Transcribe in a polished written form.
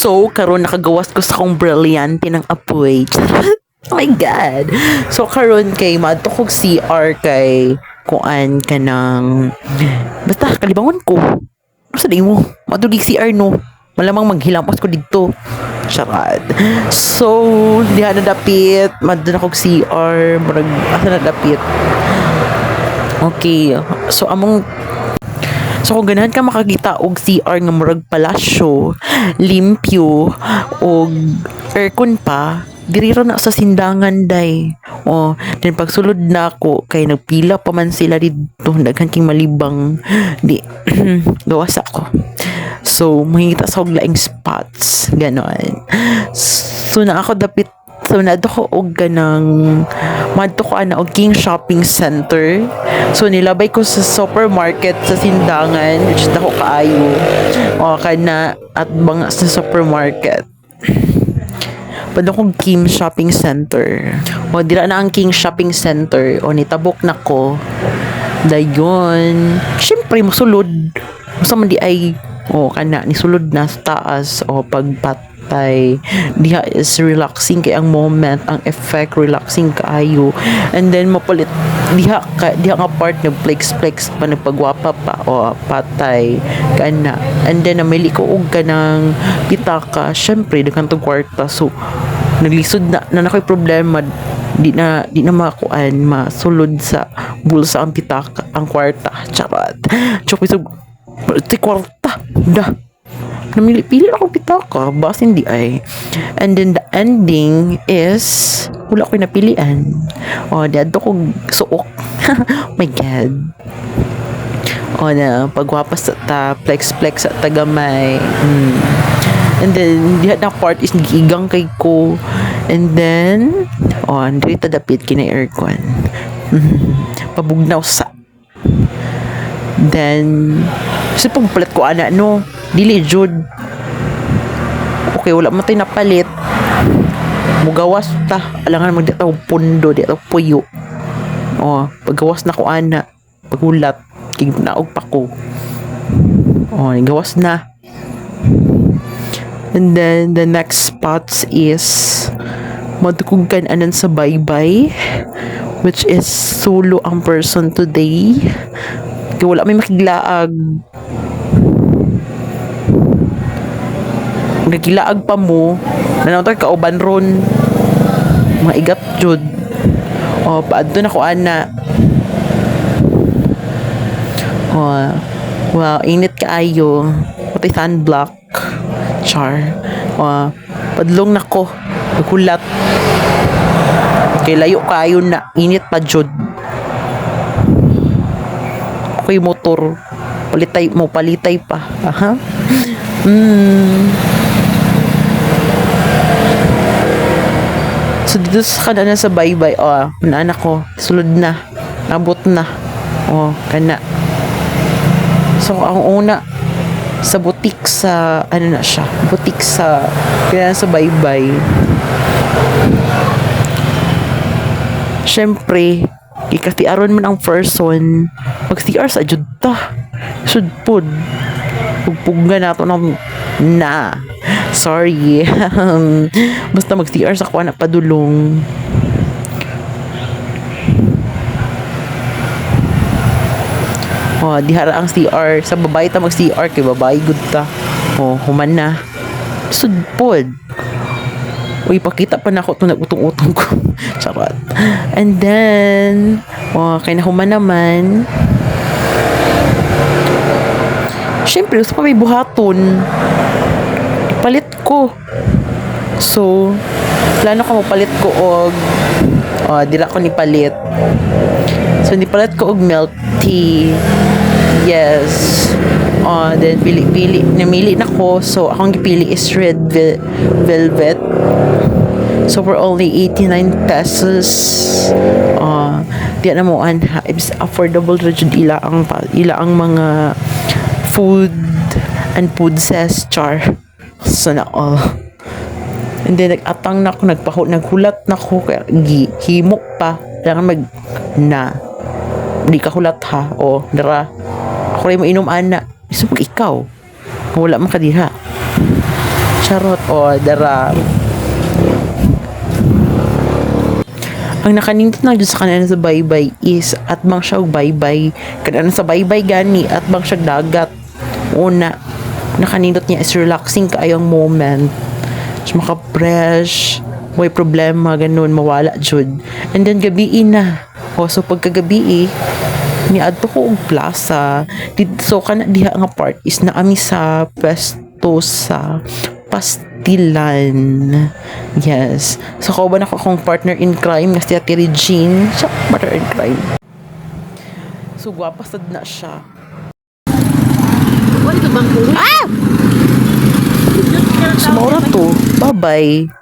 So, karon nakagawas ko sa akong brilyante ng apoy. Oh my God. So, karon kay madto kog CR kay kuan ka ng basta kalibangon ko. Asa di mo? Madugig CR no. Malamang maghilamos ko dito. Charot. So, diha na dapit. Madto na kog CR. Murag, asa na dapit. Okay. So kung ganahan ka makakita og CR nga murag palasyo, limpyo, og aircon pa, diri ra na sa sindangan day. O, then pagsulod na ako, kay nagpila pa man sila dito, daghan king malibang, di, gawas ako. So, makikita sa og laing spots, ganon. So, na ako dapit, so nadto ko og ganang madto ko ana og King Shopping Center. So nilabay ko sa supermarket sa sindangan, which dako kaayo. O kana at banga sa supermarket. Pwede kong King Shopping Center. O dira na ang King Shopping Center. O nitabok na ko. Dayon. Siyempre mosulod. Basta man di ay o kana ni sulod na sa taas o pagpatay diha is relaxing kay ang moment, ang effect relaxing kaayo, and then mapalit diha nga part ng flex pa nagpagwapa pa o patay kana, and then namili ko og kanang pitaka, syempre daghang tong kwarta, so naglisod na nakoy problema, di na makuan masulod sa bulsa ang pitaka ang kwarta. Charot. Chokisog ti kwarta da namili-pili ako pitaka bas hindi ay, and then the ending is wala ko napilian. O dadto ko suok. Oh my God. O na pagwapas sa ta flex sa tagamay. And then diha na part is gigang kay ko, and then diri ta dapit kina aircon. Pabugnaw sa, then kasi pagpalit ko ana no dili jud okay, wala man tayo napalit, mugawas ta alangan magdita og pundo di og puyo. Paggawas na ko ana paghulat kay naog pa ko, gawas na. And then the next spots is madukugkan anan sa baybay, which is solo ang person today. Kaya wala may makiglaag. Nagkilaag pa mo, nanawag kauban ron. Mga igat jud. Paadto na ko ana. Wow, init kaayo. Pati sunblock. Char. Padlong na ko. Nagkulat. Kay layo kaayo na. Init pa jud. Okay, motor palitay pa. So dito sa kanana sa baybay, anak ko sulod na, nabot na, kana. So ang una sa butik sa na siya, butik sa kanana sa baybay. Syempre ikatiaron man ang person mag-CR sa jud ta sudpod pugpunga nato na sorry. Basta mag-CR sa kuha na padulong. Dihara ang CR sa babae ta mag-CR kay babae good ta. Human na sudpod. Uy, pakita pa na ako ito nagutong-utong ko. Charot. And then, kay nahuman naman. Siyempre, gusto pa may buhaton. Ipalit ko. So, plano ko magpalit ko og dila ko nipalit. So, nipalit ko og milk tea. Yes. Then, namili na ko. So, akong gipili is red velvet. So for only 89 pesos, di na mo it's affordable ra jud ila ang mga food and food says char. So na all. And then nag-atang na ako, naghulat na ko kaya himok pa lang di ka hulat ha. Dara ako rin mo inom ana. Gusto mo ikaw wala man ka diha. Charot. O, dara. Ang nakanindot na dyan sa kanan sa baybay is at bang siya og baybay. Kanan sa baybay gani at bang siya dagat. Una, nakanindot niya is relaxing kaayong moment. So, maka-fresh, may problema, ganun, mawala jud. And then, gabiin na. O, so, pagkagabi niadto ko og plaza. So, kana diha nga part is naami sa pwesto sa pastilan. Yes. So, kauban ako akong partner in crime na si Ate Regine. Siya, partner in crime. So, gwapa sad na siya. Wala ka bang kuwi? Sumora to. Bye-bye.